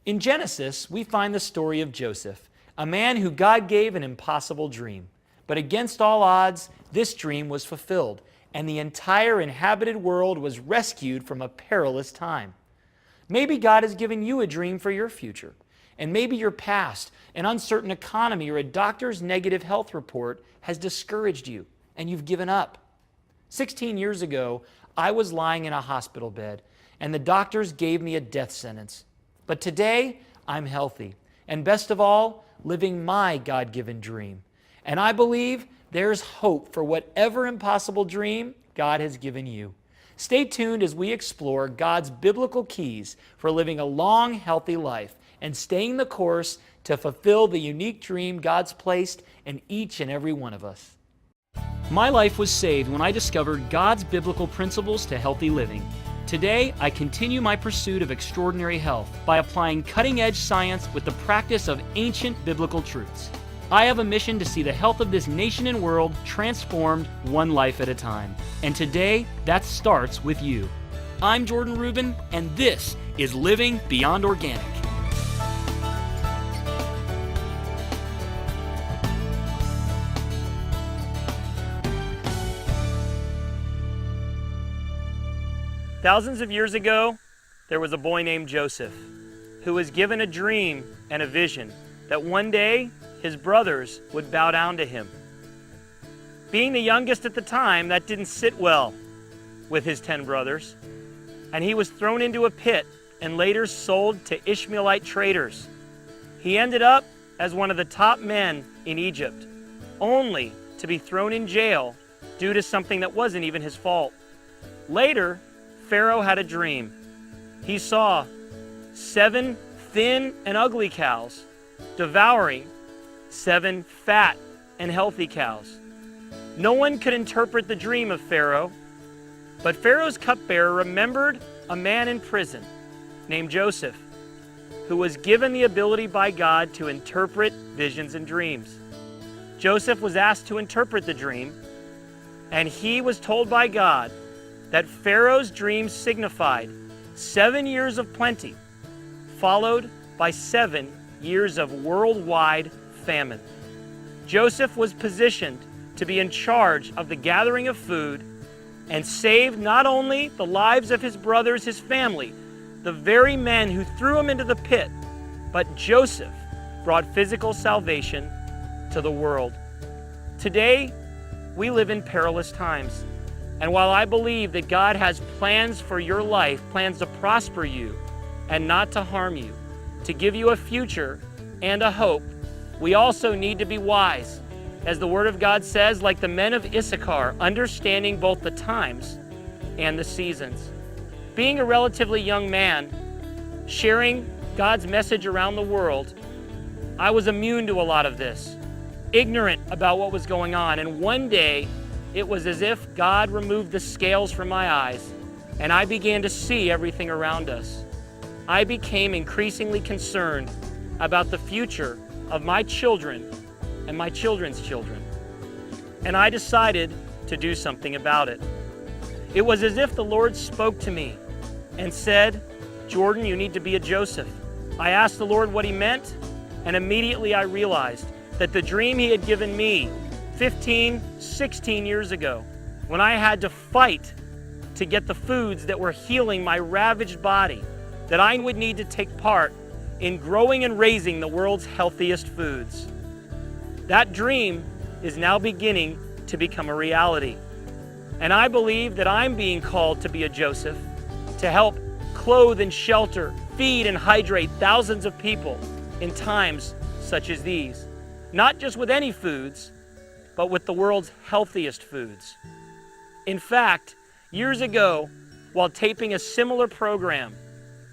In Genesis, we find the story of Joseph, a man who God gave an impossible dream. But against all odds, this dream was fulfilled, and the entire inhabited world was rescued from a perilous time. Maybe God has given you a dream for your future, and maybe your past, an uncertain economy, or a doctor's negative health report has discouraged you, and you've given up. 16 years ago, I was lying in a hospital bed, and the doctors gave me a death sentence. But today, I'm healthy, and best of all, living my God-given dream. And I believe there's hope for whatever impossible dream God has given you. Stay tuned as we explore God's biblical keys for living a long, healthy life and staying the course to fulfill the unique dream God's placed in each and every one of us. My life was saved when I discovered God's biblical principles to healthy living. Today, I continue my pursuit of extraordinary health by applying cutting-edge science with the practice of ancient biblical truths. I have a mission to see the health of this nation and world transformed one life at a time. And today, that starts with you. I'm Jordon Rubin, and this is Living Beyond Organic. Thousands of years ago, there was a boy named Joseph who was given a dream and a vision that one day his brothers would bow down to him. Being the youngest at the time, that didn't sit well with his 10 brothers, and he was thrown into a pit and later sold to Ishmaelite traders. He ended up as one of the top men in Egypt, only to be thrown in jail due to something that wasn't even his fault. Later, Pharaoh had a dream. He saw 7 thin and ugly cows devouring 7 fat and healthy cows. No one could interpret the dream of Pharaoh, but Pharaoh's cupbearer remembered a man in prison named Joseph, who was given the ability by God to interpret visions and dreams. Joseph was asked to interpret the dream, and he was told by God that Pharaoh's dream signified 7 years of plenty, followed by 7 years of worldwide famine. Joseph was positioned to be in charge of the gathering of food and saved not only the lives of his brothers, his family, the very men who threw him into the pit, but Joseph brought physical salvation to the world. Today, we live in perilous times. And while I believe that God has plans for your life, plans to prosper you and not to harm you, to give you a future and a hope, we also need to be wise. As the Word of God says, like the men of Issachar, understanding both the times and the seasons. Being a relatively young man, sharing God's message around the world, I was immune to a lot of this, ignorant about what was going on. And one day, it was as if God removed the scales from my eyes, and I began to see everything around us. I became increasingly concerned about the future of my children and my children's children. And I decided to do something about it. It was as if the Lord spoke to me and said, "Jordon, you need to be a Joseph." I asked the Lord what he meant, and immediately I realized that the dream he had given me 15, 16 years ago, when I had to fight to get the foods that were healing my ravaged body, that I would need to take part in growing and raising the world's healthiest foods. That dream is now beginning to become a reality. And I believe that I'm being called to be a Joseph, to help clothe and shelter, feed and hydrate thousands of people in times such as these. Not just with any foods, but with the world's healthiest foods. In fact, years ago, while taping a similar program,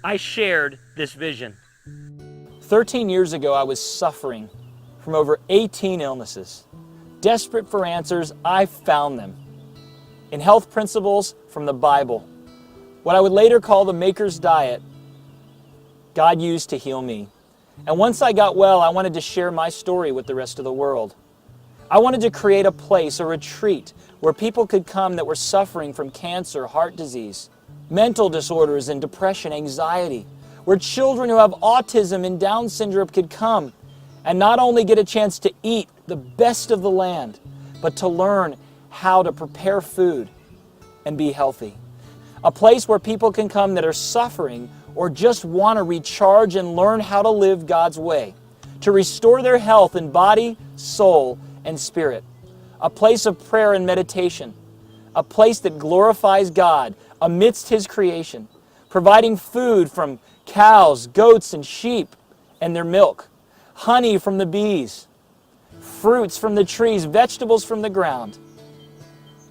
I shared this vision. 13 years ago, I was suffering from over 18 illnesses. Desperate for answers, I found them in health principles from the Bible. What I would later call the Maker's Diet, God used to heal me. And once I got well, I wanted to share my story with the rest of the world. I wanted to create a place, a retreat, where people could come that were suffering from cancer, heart disease, mental disorders, and depression, anxiety, where children who have autism and Down syndrome could come and not only get a chance to eat the best of the land, but to learn how to prepare food and be healthy. A place where people can come that are suffering or just want to recharge and learn how to live God's way, to restore their health in body, soul, and spirit. A place of prayer and meditation. A place that glorifies God amidst His creation, providing food from cows, goats, and sheep and their milk, honey from the bees, fruits from the trees, vegetables from the ground,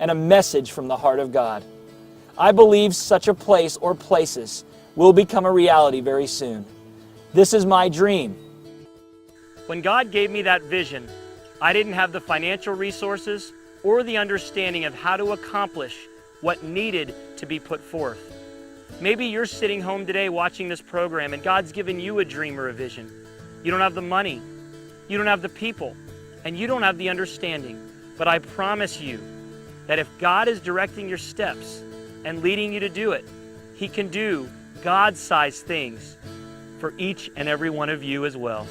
and a message from the heart of God. I believe such a place or places will become a reality very soon. This is my dream. When God gave me that vision, I didn't have the financial resources or the understanding of how to accomplish what needed to be put forth. Maybe you're sitting home today watching this program and God's given you a dream or a vision. You don't have the money, you don't have the people, and you don't have the understanding. But I promise you that if God is directing your steps and leading you to do it, He can do God-sized things for each and every one of you as well.